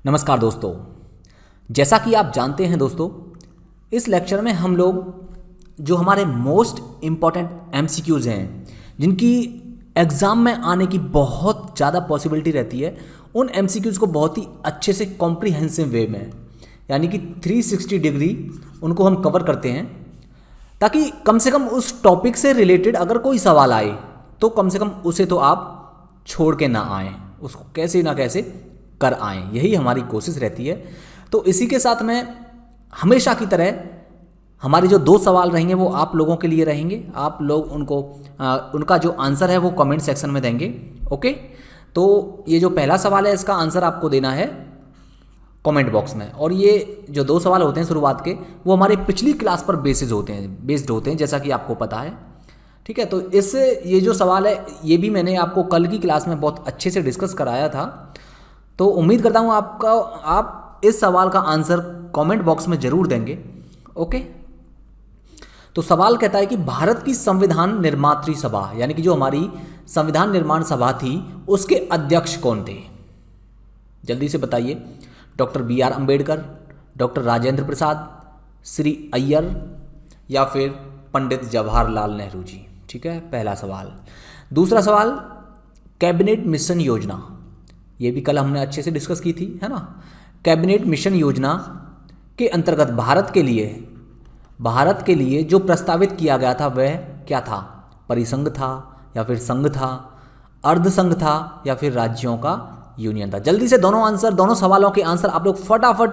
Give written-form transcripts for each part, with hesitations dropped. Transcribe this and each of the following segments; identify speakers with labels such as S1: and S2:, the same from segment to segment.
S1: नमस्कार दोस्तों। जैसा कि आप जानते हैं दोस्तों, इस लेक्चर में हम लोग जो हमारे मोस्ट इम्पॉर्टेंट एमसीक्यूज़ हैं, जिनकी एग्ज़ाम में आने की बहुत ज़्यादा पॉसिबिलिटी रहती है, उन एमसीक्यूज़ को बहुत ही अच्छे से कॉम्प्रिहेंसिव वे में, यानी कि 360 डिग्री उनको हम कवर करते हैं, ताकि कम से कम उस टॉपिक से रिलेटेड अगर कोई सवाल आए तो कम से कम उसे तो आप छोड़ के ना आएँ, उसको कैसे ना कैसे कर आएँ। यही हमारी कोशिश रहती है। तो इसी के साथ में हमेशा की तरह हमारे जो 2 सवाल रहेंगे वो आप लोगों के लिए रहेंगे। आप लोग उनको उनका जो आंसर है वो कमेंट सेक्शन में देंगे। ओके, तो ये जो पहला सवाल है इसका आंसर आपको देना है कमेंट बॉक्स में। और ये जो 2 सवाल होते हैं शुरुआत के, वो हमारे पिछली क्लास पर बेस्ड होते हैं, जैसा कि आपको पता है। ठीक है, तो इससे ये जो सवाल है ये भी मैंने आपको कल की क्लास में बहुत अच्छे से डिस्कस कराया था। तो उम्मीद करता हूँ आप इस सवाल का आंसर कमेंट बॉक्स में ज़रूर देंगे। ओके, तो सवाल कहता है कि भारत की संविधान निर्मात्री सभा, यानी कि जो हमारी संविधान निर्माण सभा थी, उसके अध्यक्ष कौन थे? जल्दी से बताइए। Doctor BR Ambedkar, doctor Rajendra Prasad, Shri Iyer, या फिर पंडित जवाहरलाल नेहरू जी। ठीक है, पहला सवाल। दूसरा सवाल, कैबिनेट मिशन योजना, ये भी कल हमने अच्छे से डिस्कस की थी, है ना। कैबिनेट मिशन योजना के अंतर्गत भारत के लिए जो प्रस्तावित किया गया था वह क्या था? परिसंघ था, या फिर संघ था, अर्धसंघ था, या फिर राज्यों का यूनियन था? जल्दी से दोनों सवालों के आंसर आप लोग फटाफट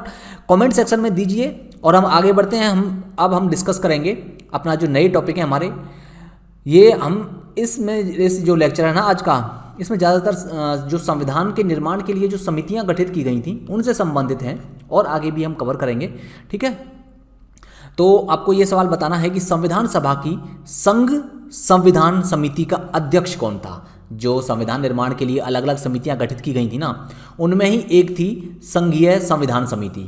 S1: कमेंट सेक्शन में दीजिए और हम आगे बढ़ते हैं। अब हम डिस्कस करेंगे अपना जो नए टॉपिक है हमारे, ये हम इसमें इस जो लेक्चर है ना आज का, इसमें ज़्यादातर जो संविधान के निर्माण के लिए जो समितियां गठित की गई थी उनसे संबंधित हैं, और आगे भी हम कवर करेंगे। ठीक है, तो आपको ये सवाल बताना है कि संविधान सभा की संघ संविधान समिति का अध्यक्ष कौन था? जो संविधान निर्माण के लिए अलग अलग समितियां गठित की गई थी ना, उनमें ही एक थी संघीय संविधान समिति।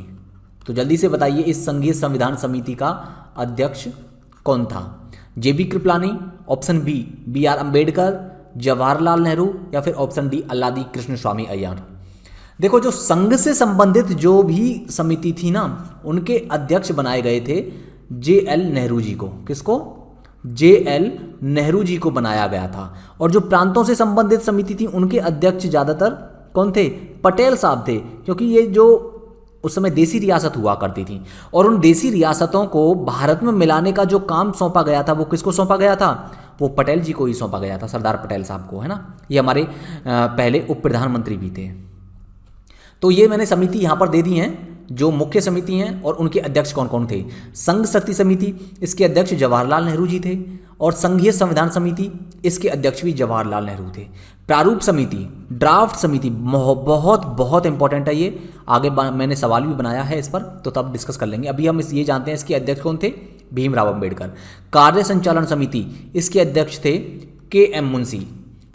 S1: तो जल्दी से बताइए, इस संघीय संविधान समिति का अध्यक्ष कौन था? JB Kripalani, option B BR Ambedkar, Jawaharlal Nehru, या फिर ऑप्शन D अल्लादी कृष्ण स्वामी अय्यर। देखो, जो संघ से संबंधित जो भी समिति थी ना, उनके अध्यक्ष बनाए गए थे JL नेहरू जी को। किसको? JL नेहरू जी को बनाया गया था। और जो प्रांतों से संबंधित समिति थी उनके अध्यक्ष ज़्यादातर कौन थे? पटेल साहब थे, क्योंकि ये जो उस समय देसी रियासत हुआ करती थी, और उन देसी रियासतों को भारत में मिलाने का जो काम सौंपा गया था वो किसको सौंपा गया था? वो पटेल जी को ही सौंपा गया था, सरदार पटेल साहब को, है ना। ये हमारे पहले उप प्रधानमंत्री भी थे। तो ये मैंने समिति यहाँ पर दे दी हैं, जो मुख्य समिति हैं, और उनके अध्यक्ष कौन कौन थे। संघ शक्ति समिति, इसके अध्यक्ष जवाहरलाल नेहरू जी थे, और संघीय संविधान समिति, इसके अध्यक्ष भी जवाहरलाल नेहरू थे। प्रारूप समिति, ड्राफ्ट समिति, बहुत बहुत इंपॉर्टेंट है ये, आगे मैंने सवाल भी बनाया है इस पर, तो तब डिस्कस कर लेंगे। अभी हम ये जानते हैं इसके अध्यक्ष कौन थे? भीमराव अम्बेडकर। कार्य संचालन समिति, इसके अध्यक्ष थे KM मुंशी।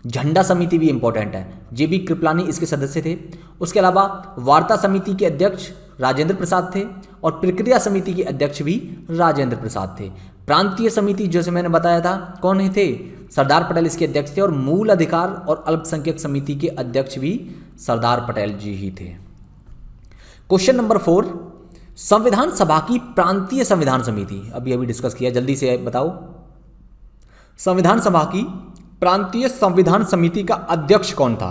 S1: झंडा समिति भी इंपॉर्टेंट है, JB कृपलानी इसके सदस्य थे। उसके अलावा वार्ता समिति के अध्यक्ष राजेंद्र प्रसाद थे, और प्रक्रिया समिति के अध्यक्ष भी राजेंद्र प्रसाद थे। प्रांतीय समिति, जैसे मैंने बताया था, कौन थे? सरदार पटेल इसके अध्यक्ष थे, और मूल अधिकार और अल्पसंख्यक समिति के अध्यक्ष भी सरदार पटेल जी ही थे। क्वेश्चन नंबर 4, संविधान सभा की प्रांतीय संविधान समिति, अभी डिस्कस किया, जल्दी से बताओ। संविधान सभा की प्रांतीय संविधान समिति का अध्यक्ष कौन था?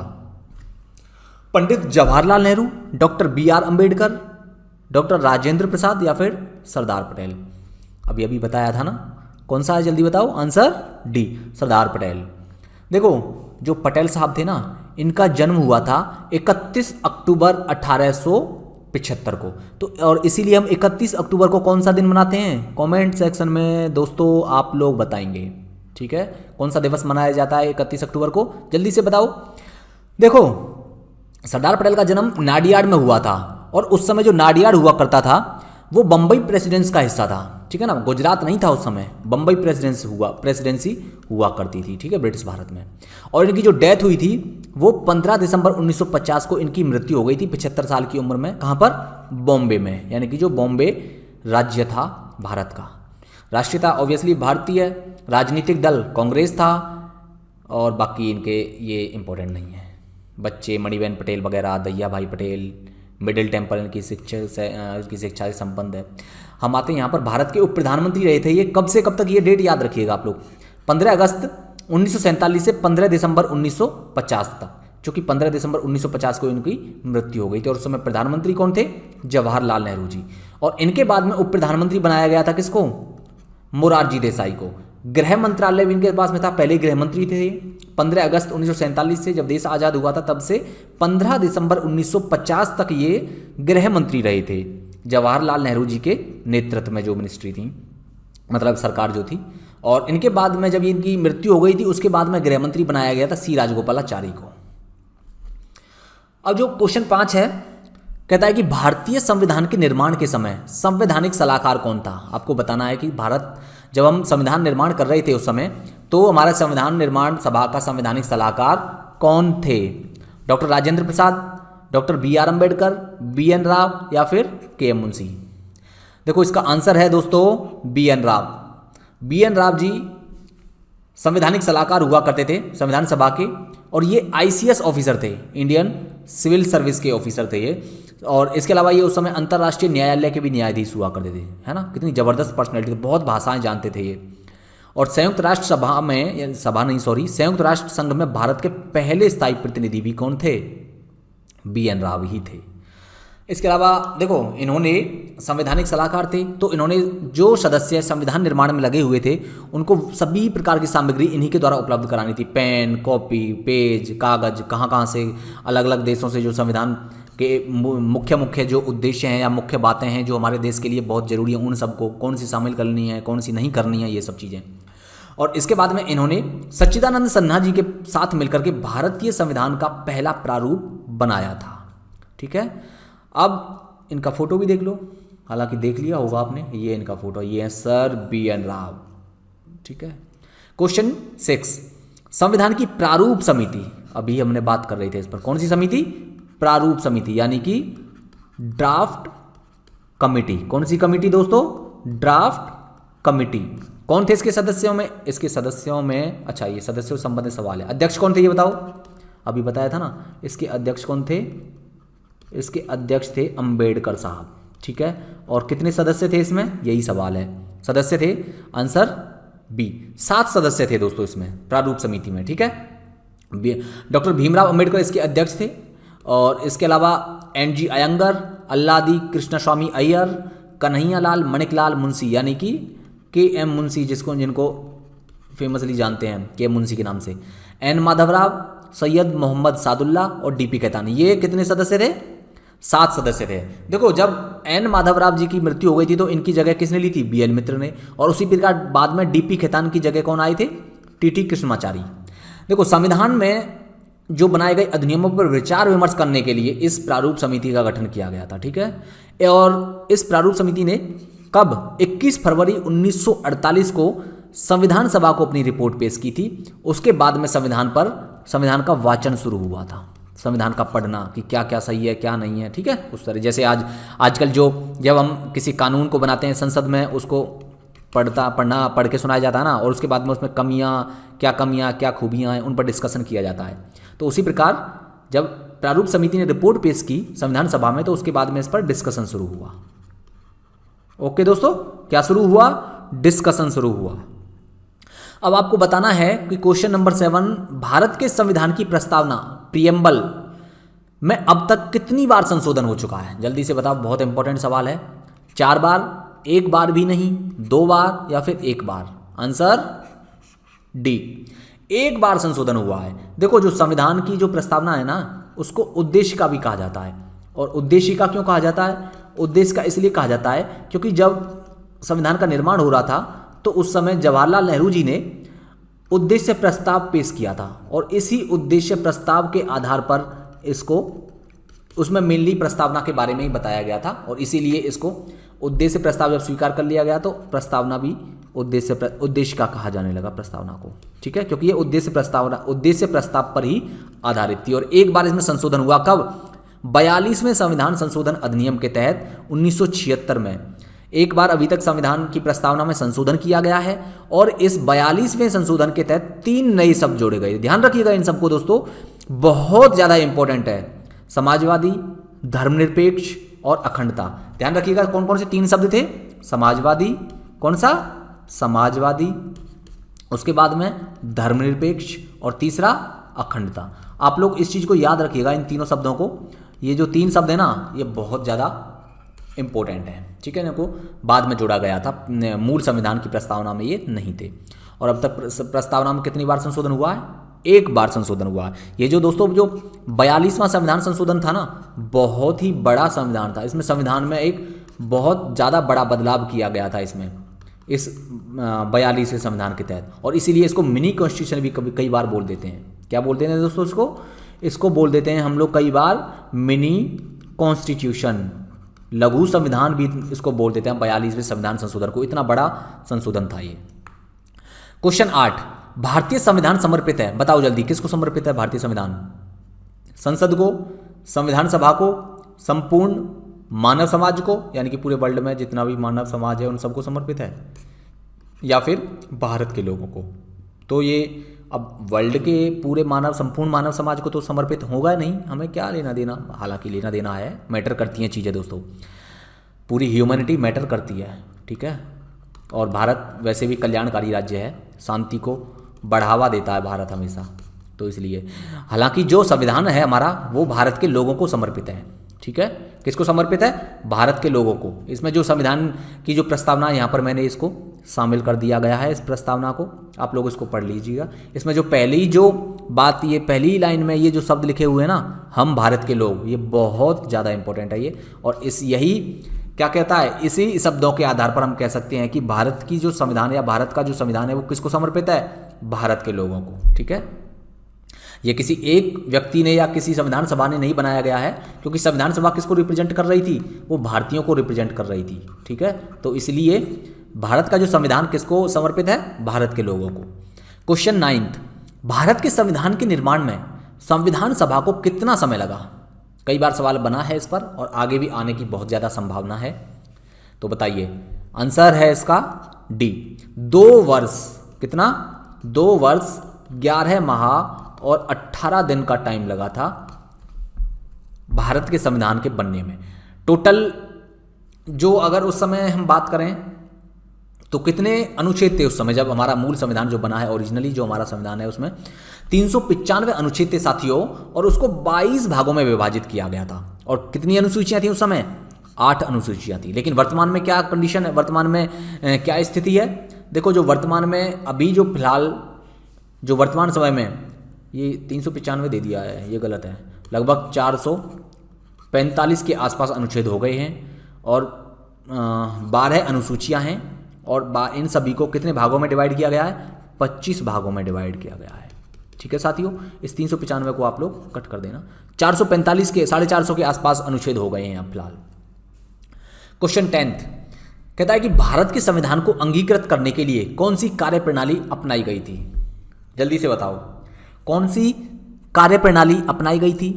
S1: Pandit Jawaharlal Nehru, doctor BR Ambedkar, doctor Rajendra Prasad, या फिर सरदार पटेल? अभी बताया था ना, कौन सा है? जल्दी बताओ आंसर। D सरदार पटेल। देखो, जो पटेल साहब थे ना, इनका जन्म हुआ था 31 अक्टूबर 1875 को। तो और इसीलिए हम 31 अक्टूबर को कौन सा दिन मनाते हैं? कमेंट सेक्शन में दोस्तों आप लोग बताएंगे। ठीक है, कौन सा दिवस मनाया जाता है 31 अक्टूबर को? जल्दी से बताओ। देखो, सरदार पटेल का जन्म नाडियाड में हुआ था, और उस समय जो नाडियाड हुआ करता था वो बम्बई प्रेसिडेंसी का हिस्सा था। ठीक है ना, गुजरात नहीं था उस समय, बम्बई प्रेसिडेंसी हुआ करती थी। ठीक है, ब्रिटिश भारत में। और इनकी जो डेथ हुई थी वो 15 दिसंबर 1950 को इनकी मृत्यु हो गई थी, 75 साल की उम्र में। कहाँ पर? बॉम्बे में, यानी कि जो बॉम्बे राज्य था भारत का। राष्ट्रीयता ऑब्वियसली भारतीय, राजनीतिक दल कांग्रेस था, और बाकी इनके ये इंपॉर्टेंट नहीं है। बच्चे मणिबेन पटेल वगैरह, दैया भाई पटेल, मिडिल टेम्पल इनकी शिक्षा से संबंध है। हम आते हैं यहाँ पर, भारत के उप प्रधानमंत्री रहे थे ये कब से कब तक, ये डेट याद रखिएगा आप लोग, 15 अगस्त 1947 से 15 दिसंबर 1950 तक, क्योंकि 15 दिसंबर 1950 को इनकी मृत्यु हो गई थी। और उस समय प्रधानमंत्री कौन थे? जवाहरलाल नेहरू जी। और इनके बाद में उप प्रधानमंत्री बनाया गया था किसको? मोरारजी देसाई को। गृह मंत्रालय भी इनके पास में था, पहले गृह मंत्री थे। 15 अगस्त 1947 से जब देश आज़ाद हुआ था तब से 15 दिसंबर 1950 तक ये गृह मंत्री रहे थे, जवाहरलाल नेहरू जी के नेतृत्व में जो मिनिस्ट्री थी, मतलब सरकार जो थी। और इनके बाद में जब इनकी मृत्यु हो गई थी उसके बाद में गृह मंत्री बनाया गया था सी राजगोपालाचारी को। अब जो क्वेश्चन 5 है, कहता है कि भारतीय संविधान के निर्माण के समय संवैधानिक सलाहकार कौन था? आपको बताना है कि भारत जब हम संविधान निर्माण कर रहे थे उस समय, तो हमारा संविधान निर्माण सभा का संवैधानिक सलाहकार कौन थे? Doctor Rajendra Prasad, doctor BR Ambedkar, BN Rao या फिर KM मुंशी? देखो इसका आंसर है दोस्तों BN राव। BN राव जी संवैधानिक सलाहकार हुआ करते थे संविधान सभा के, और ये ICS ऑफिसर थे, इंडियन सिविल सर्विस के ऑफिसर थे ये। और इसके अलावा ये उस समय अंतर्राष्ट्रीय न्यायालय के भी न्यायाधीश हुआ करते थे, है ना। कितनी ज़बरदस्त पर्सनैलिटी, बहुत भाषाएं जानते थे ये। और संयुक्त राष्ट्र संयुक्त राष्ट्र संघ में भारत के पहले स्थायी प्रतिनिधि भी कौन थे? BN राव ही थे। इसके अलावा देखो इन्होंने संवैधानिक सलाहकार थे, तो इन्होंने जो सदस्य संविधान निर्माण में लगे हुए थे उनको सभी प्रकार की सामग्री इन्हीं के द्वारा उपलब्ध करानी थी। पेन, कॉपी, पेज, कागज, कहाँ से अलग अलग देशों से जो संविधान के मुख्य जो उद्देश्य हैं या मुख्य बातें हैं जो हमारे देश के लिए बहुत ज़रूरी हैं, उन सबको कौन सी शामिल करनी है, कौन सी नहीं करनी है, ये सब चीज़ें। और इसके बाद में इन्होंने सच्चिदानंद सिन्हा जी के साथ मिलकर के भारतीय संविधान का पहला प्रारूप बनाया था। ठीक है, अब इनका फोटो भी देख लो, हालांकि देख लिया होगा आपने, ये इनका फोटो, ये है सर BN राव। ठीक है, क्वेश्चन 6, संविधान की प्रारूप समिति, अभी हमने बात कर रहे थे इस पर, कौन सी समिति? प्रारूप समिति, यानी कि ड्राफ्ट कमिटी। कौन सी कमिटी दोस्तों? Draft committee. कौन थे इसके सदस्यों में? इसके सदस्यों में, अच्छा ये सदस्यों से संबंधित सवाल है। अध्यक्ष कौन थे ये बताओ? अभी बताया था ना। इसके अध्यक्ष कौन थे? इसके अध्यक्ष थे अंबेडकर साहब। ठीक है, और कितने सदस्य थे इसमें? यही सवाल है। सदस्य थे, आंसर B, 7 सदस्य थे दोस्तों इसमें, प्रारूप समिति में। ठीक है, डॉक्टर भीमराव अंबेडकर इसके अध्यक्ष थे, और इसके अलावा NG अयंगर, अल्लादी कृष्णस्वामी अय्यर, कन्हैयालाल माणिकलाल मुंशी, यानी कि KM मुंशी, जिनको फेमसली जानते हैं KM मुंशी के नाम से, N माधवराव, सैयद मोहम्मद सादुल्ला और DP कैतानी। ये कितने सदस्य थे? 7 सदस्य थे। देखो जब N माधवराव जी की मृत्यु हो गई थी तो इनकी जगह किसने ली थी? BN मित्र ने। और उसी प्रकार बाद में DP कैतान की जगह कौन आए थे? TT कृष्णमाचारी। देखो संविधान में जो बनाए गए अधिनियमों पर विचार विमर्श करने के लिए इस प्रारूप समिति का गठन किया गया था। ठीक है, और इस प्रारूप समिति ने कब? 21 फरवरी 1948 को संविधान सभा को अपनी रिपोर्ट पेश की थी। उसके बाद में संविधान का वाचन शुरू हुआ था, संविधान का पढ़ना कि क्या क्या सही है क्या नहीं है। ठीक है, उस तरह जैसे आजकल जब हम किसी कानून को बनाते हैं संसद में, उसको पढ़ के सुनाया जाता है ना, और उसके बाद में उसमें कमियां क्या खूबियां हैं उन पर डिस्कशन किया जाता है। तो उसी प्रकार जब प्रारूप समिति ने रिपोर्ट पेश की संविधान सभा में, तो उसके बाद में इस पर डिस्कशन शुरू हुआ। ओके दोस्तों, क्या शुरू हुआ? डिस्कशन शुरू हुआ। अब आपको बताना है कि क्वेश्चन नंबर 7, भारत के संविधान की प्रस्तावना प्रियम्बल में अब तक कितनी बार संशोधन हो चुका है? जल्दी से बताओ, बहुत इंपॉर्टेंट सवाल है। 4 बार, 1 बार भी नहीं, 2 बार या फिर 1 बार? आंसर D, 1 बार संशोधन हुआ है। देखो जो संविधान की जो प्रस्तावना है ना, उसको उद्देशिका भी कहा जाता है। और उद्देशिका क्यों कहा जाता है? उद्देशिका इसलिए कहा जाता है क्योंकि जब संविधान का निर्माण हो रहा था तो उस समय जवाहरलाल नेहरू जी ने उद्देश्य प्रस्ताव पेश किया था, और इसी उद्देश्य प्रस्ताव के आधार पर इसको, उसमें मेनली प्रस्तावना के बारे में ही बताया गया था, और इसीलिए इसको उद्देश्य प्रस्ताव जब स्वीकार कर लिया गया तो प्रस्तावना भी उद्देश्य का कहा जाने लगा प्रस्तावना को। ठीक है, क्योंकि ये उद्देश्य प्रस्ताव पर ही आधारित थी। और 1 बार इसमें संशोधन हुआ, कब? 42वें संविधान संशोधन अधिनियम के तहत 1976 में। 1 बार अभी तक संविधान की प्रस्तावना में संशोधन किया गया है, और इस 42वें संशोधन के तहत 3 नए शब्द जोड़े गए। ध्यान रखिएगा इन सबको दोस्तों, बहुत ज़्यादा इंपॉर्टेंट है। समाजवादी, धर्मनिरपेक्ष और अखंडता। ध्यान रखिएगा कौन कौन से 3 शब्द थे, समाजवादी, कौन सा, समाजवादी, उसके बाद में धर्मनिरपेक्ष और तीसरा अखंडता। आप लोग इस चीज़ को याद रखिएगा, इन तीनों शब्दों को। ये जो 3 शब्द है ना, ये बहुत ज़्यादा इंपॉर्टेंट है, ठीक है। इनको बाद में जोड़ा गया था, मूल संविधान की प्रस्तावना में ये नहीं थे। और अब तक प्रस्तावना में कितनी बार संशोधन हुआ है, 1 बार संशोधन हुआ है। ये जो दोस्तों जो 42वां संविधान संशोधन था ना, बहुत ही बड़ा संविधान था। इसमें संविधान में एक बहुत ज़्यादा बड़ा बदलाव किया गया था इसमें, इस 42वें संविधान के तहत। और इसीलिए इसको मिनी कॉन्स्टिट्यूशन भी कई बार बोल देते हैं। क्या बोलते हैं दोस्तों इसको बोल देते हैं हम लोग कई बार मिनी कॉन्स्टिट्यूशन, लघु संविधान भी इसको बोल देते हैं 42वें संविधान संशोधन को। इतना बड़ा संशोधन था ये। क्वेश्चन 8, भारतीय संविधान समर्पित है, बताओ जल्दी, किसको समर्पित है भारतीय संविधान? संसद को, संविधान सभा को, संपूर्ण मानव समाज को, यानी कि पूरे वर्ल्ड में जितना भी मानव समाज है उन सबको समर्पित है, या फिर भारत के लोगों को? तो ये अब वर्ल्ड के पूरे संपूर्ण मानव समाज को तो समर्पित होगा नहीं, हमें क्या लेना देना, हालांकि लेना देना है, मैटर करती हैं चीज़ें दोस्तों, पूरी ह्यूमैनिटी मैटर करती है, ठीक है। और भारत वैसे भी कल्याणकारी राज्य है, शांति को बढ़ावा देता है भारत हमेशा, तो इसलिए हालांकि जो संविधान है हमारा वो भारत के लोगों को समर्पित है, ठीक है। किसको समर्पित है? भारत के लोगों को। इसमें जो संविधान की जो प्रस्तावना है यहाँ पर मैंने इसको शामिल कर दिया गया है, इस प्रस्तावना को आप लोग इसको पढ़ लीजिएगा। इसमें जो पहली जो बात, ये पहली लाइन में ये जो शब्द लिखे हुए हैं ना, हम भारत के लोग, ये बहुत ज़्यादा इंपॉर्टेंट है ये। और यही क्या कहता है, इसी शब्दों के आधार पर हम कह सकते हैं कि भारत की जो संविधान या भारत का जो संविधान है वो किसको समर्पित है? भारत के लोगों को, ठीक है। ये किसी एक व्यक्ति ने या किसी संविधान सभा ने नहीं बनाया गया है, क्योंकि संविधान सभा किसको रिप्रेजेंट कर रही थी? वो भारतीयों को रिप्रेजेंट कर रही थी, ठीक है। तो इसलिए भारत का जो संविधान किसको समर्पित है? भारत के लोगों को। क्वेश्चन 9, भारत के संविधान के निर्माण में संविधान सभा को कितना समय लगा? कई बार सवाल बना है इस पर और आगे भी आने की बहुत ज़्यादा संभावना है, तो बताइए। आंसर है इसका डी, 2 वर्ष। कितना? 2 वर्ष 11 माह और 18 दिन का टाइम लगा था भारत के संविधान के बनने में। टोटल जो अगर उस समय हम बात करें तो कितने अनुच्छेद थे उस समय जब हमारा मूल संविधान जो बना है, ओरिजिनली जो हमारा संविधान है उसमें 395 अनुच्छेद थे साथियों, और उसको 22 भागों में विभाजित किया गया था। और कितनी अनुसूचियां थी उस समय? 8 अनुसूचियां थी। लेकिन वर्तमान में क्या कंडीशन है, वर्तमान में क्या स्थिति है? देखो, जो वर्तमान में अभी जो फिलहाल जो वर्तमान समय में ये 395 दे दिया है, ये गलत है, लगभग 445 के आसपास अनुच्छेद हो गए हैं और 12 अनुसूचियां हैं। और इन सभी को कितने भागों में डिवाइड किया गया है? 25 भागों में डिवाइड किया गया है, ठीक है साथियों। इस 395 को आप लोग कट कर देना, 445 के 450 के आसपास अनुच्छेद हो गए हैं अब फिलहाल। क्वेश्चन 10 कहता है कि भारत के संविधान को अंगीकृत करने के लिए कौन सी कार्यप्रणाली अपनाई गई थी? जल्दी से बताओ, कौन सी कार्यप्रणाली अपनाई गई थी?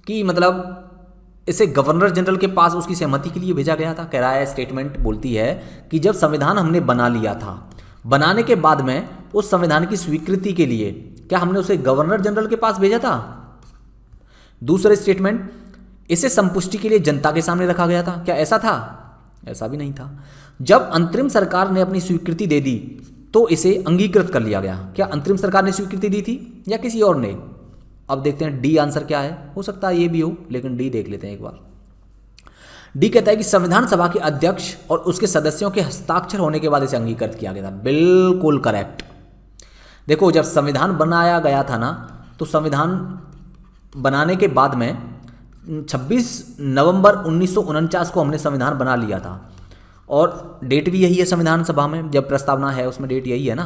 S1: कि मतलब इसे गवर्नर जनरल के पास उसकी सहमति के लिए भेजा गया था। कह रहा है, स्टेटमेंट बोलती है कि जब संविधान हमने बना लिया था, बनाने के बाद में उस संविधान की स्वीकृति के लिए क्या हमने उसे गवर्नर जनरल के पास भेजा था? दूसरा स्टेटमेंट, इसे संपुष्टि के लिए जनता के सामने रखा गया था। क्या ऐसा था? ऐसा भी नहीं था। जब अंतरिम सरकार ने अपनी स्वीकृति दे दी तो इसे अंगीकृत कर लिया गया। क्या अंतरिम सरकार ने स्वीकृति दी थी या किसी और ने? अब देखते हैं डी आंसर क्या है। हो सकता है ये भी हो, लेकिन डी देख लेते हैं एक बार। डी कहता है कि संविधान सभा के अध्यक्ष और उसके सदस्यों के हस्ताक्षर होने के बाद इसे अंगीकृत किया गया था। बिल्कुल करेक्ट। देखो, जब संविधान बनाया गया था ना, तो संविधान बनाने के बाद में 26 नवंबर 1949 को हमने संविधान बना लिया था। और डेट भी यही है संविधान सभा में, जब प्रस्तावना है उसमें डेट यही है ना,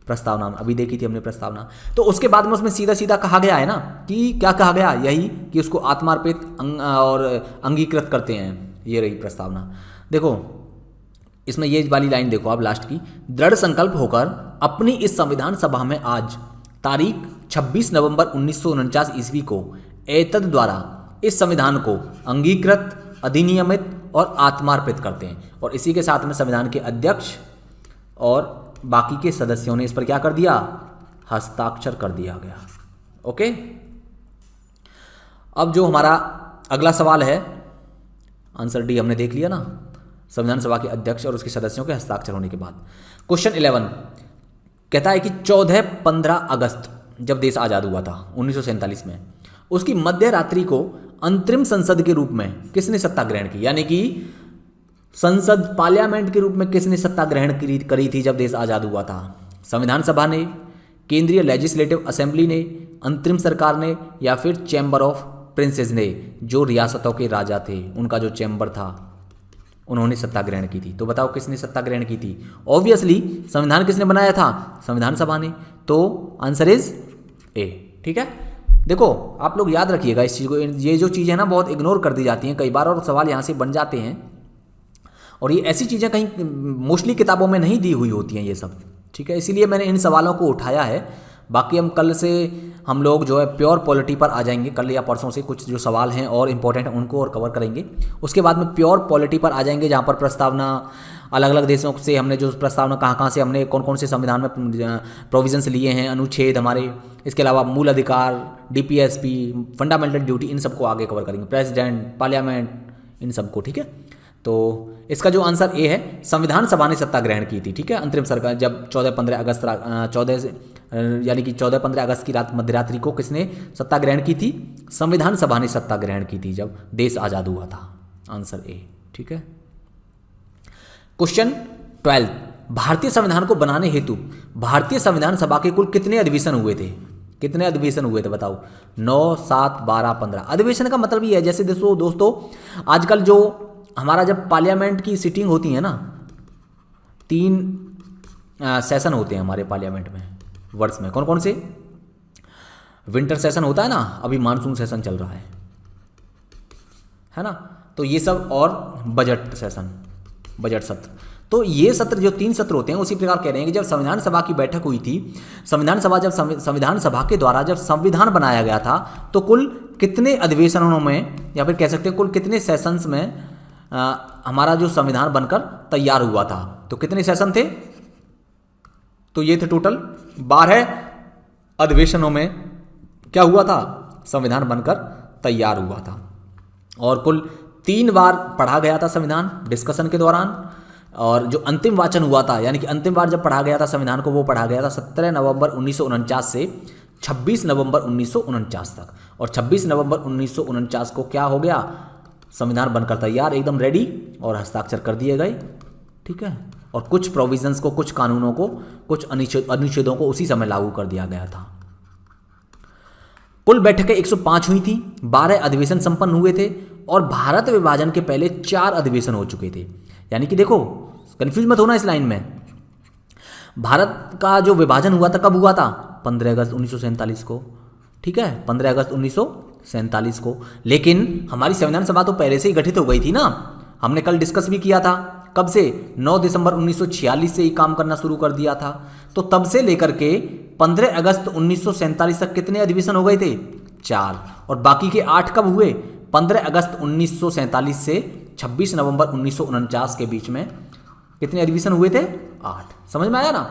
S1: प्रस्तावना अभी देखी थी हमने प्रस्तावना। तो उसके बाद में उसमें सीधा सीधा कहा गया है ना कि क्या कहा गया? यही कि उसको आत्मार्पित और अंगीकृत करते हैं। ये रही प्रस्तावना। देखो, इसमें ये वाली लाइन देखो आप लास्ट की, दृढ़ संकल्प होकर अपनी इस संविधान सभा में आज तारीख 26 नवंबर 1949 ईस्वी को एतद द्वारा इस संविधान को अंगीकृत, अधिनियमित और आत्मार्पित करते हैं। और इसी के साथ में संविधान के अध्यक्ष और बाकी के सदस्यों ने इस पर क्या कर दिया? हस्ताक्षर कर दिया गया। ओके, अब जो हमारा अगला सवाल है, आंसर डी हमने देख लिया ना, संविधान सभा के अध्यक्ष और उसके सदस्यों के हस्ताक्षर होने के बाद। क्वेश्चन 11 कहता है कि 14-15 अगस्त जब देश आज़ाद हुआ था 1947 में, उसकी मध्य रात्रि को अंतरिम संसद के रूप में किसने सत्ता ग्रहण की, यानी कि संसद पार्लियामेंट के रूप में किसने सत्ता ग्रहण करी थी जब देश आज़ाद हुआ था? संविधान सभा ने, केंद्रीय लेजिस्लेटिव असेंबली ने, अंतरिम सरकार ने, या फिर चैम्बर ऑफ प्रिंसेस ने, जो रियासतों के राजा थे उनका जो चैम्बर था उन्होंने सत्ता ग्रहण की थी। तो बताओ किसने सत्ता ग्रहण की थी? ऑब्वियसली संविधान किसने बनाया था? संविधान सभा ने। तो आंसर इज ए। ठीक है, देखो आप लोग याद रखिएगा इस चीज़ को, ये जो चीज़ें ना बहुत इग्नोर कर दी जाती हैं कई बार और सवाल यहाँ से बन जाते हैं, और ये ऐसी चीज़ें कहीं मोस्टली किताबों में नहीं दी हुई होती हैं ये सब। ठीक है, इसीलिए मैंने इन सवालों को उठाया है। बाकी हम कल से हम लोग जो है प्योर पॉलिटी पर आ जाएंगे, कल या परसों से कुछ जो सवाल हैं और इम्पोर्टेंट हैं उनको और कवर करेंगे। उसके बाद में प्योर पॉलिटी पर आ जाएंगे, जहाँ पर प्रस्तावना अलग अलग देशों से हमने जो प्रस्तावना कहाँ से हमने कौन कौन से संविधान में प्रोविजंस लिए हैं, अनुच्छेद हमारे, इसके अलावा मूल अधिकार, डीपीएसपी, फंडामेंटल ड्यूटी, इन सबको आगे कवर करेंगे, प्रेसिडेंट, पार्लियामेंट, इन सबको। ठीक है, तो इसका जो आंसर ए है, संविधान सभा ने सत्ता ग्रहण की थी। ठीक है, अंतरिम सरकार जब 14-15 अगस्त की रात मध्यरात्रि को किसने सत्ता ग्रहण की थी? संविधान सभा ने सत्ता ग्रहण की थी जब देश आज़ाद हुआ था। Answer A. ठीक है, क्वेश्चन 12 भारतीय संविधान को बनाने हेतु भारतीय संविधान सभा के कुल कितने अधिवेशन हुए थे? कितने अधिवेशन हुए थे बताओ? 9, 7, 12, 15। अधिवेशन का मतलब ये है, जैसे दोस्तों आजकल जो हमारा जब पार्लियामेंट की सीटिंग होती है ना, 3 सेशन होते हैं हमारे पार्लियामेंट में वर्ष में। कौन कौन से? विंटर सेशन होता है ना, अभी मानसून सेशन चल रहा है ना, तो ये सब, और बजट सेशन, बजट सत्र। तो ये सत्र जो 3 सत्र होते हैं, उसी प्रकार कह रहे हैं कि जब संविधान सभा की बैठक हुई थी, संविधान सभा के द्वारा जब संविधान बनाया गया था, तो कुल कितने अधिवेशनों में, या फिर कह सकते हैं कुल कितने सेशंस में हमारा जो संविधान बनकर तैयार हुआ था? तो कितने सेशन थे? तो ये थे टोटल 12 अधिवेशनों में क्या हुआ था? संविधान बनकर तैयार हुआ था। और कुल 3 बार पढ़ा गया था संविधान डिस्कशन के दौरान, और जो अंतिम वाचन हुआ था, यानी कि अंतिम बार जब पढ़ा गया था संविधान को, वो पढ़ा गया था 17 नवंबर 1949 से 26 नवंबर 1949 तक। और 26 नवंबर 1949 को क्या हो गया? संविधान बनकर तैयार, एकदम रेडी, और हस्ताक्षर कर दिए गए। ठीक है, और कुछ प्रोविजंस को, कुछ कानूनों को, कुछ अनुच्छेदों को उसी समय लागू कर दिया गया था। कुल बैठकें 105 हुई थी, 12 अधिवेशन संपन्न हुए थे, और भारत विभाजन के पहले 4 अधिवेशन हो चुके थे। यानी कि देखो, कंफ्यूज मत होना इस लाइन में, भारत का जो विभाजन हुआ था कब हुआ था? 15 अगस्त 1947 को। ठीक है, 15 अगस्त 1947 को। लेकिन हमारी संविधान सभा तो पहले से ही गठित हो गई थी ना, हमने कल डिस्कस भी किया था। कब से? 9 दिसंबर 1946 से ही काम करना शुरू कर दिया था। तो तब से लेकर के 15 अगस्त 1947 तक कितने अधिवेशन हो गए थे? 4। और बाकी के 8 कब हुए? 15 अगस्त 1947 से 26 नवंबर 1949 के बीच में कितने अधिवेशन हुए थे? 8। समझ में आया ना?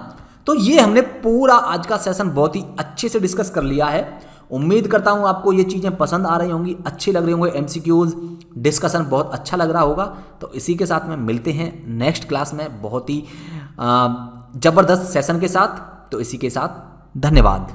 S1: तो ये हमने पूरा आज का सेशन बहुत ही अच्छे से डिस्कस कर लिया है। उम्मीद करता हूँ आपको ये चीज़ें पसंद आ रही होंगी, अच्छे लग रहे होंगे, एमसीक्यूज डिस्कशन बहुत अच्छा लग रहा होगा। तो इसी के साथ में मिलते हैं नेक्स्ट क्लास में बहुत ही ज़बरदस्त सेशन के साथ। तो इसी के साथ धन्यवाद।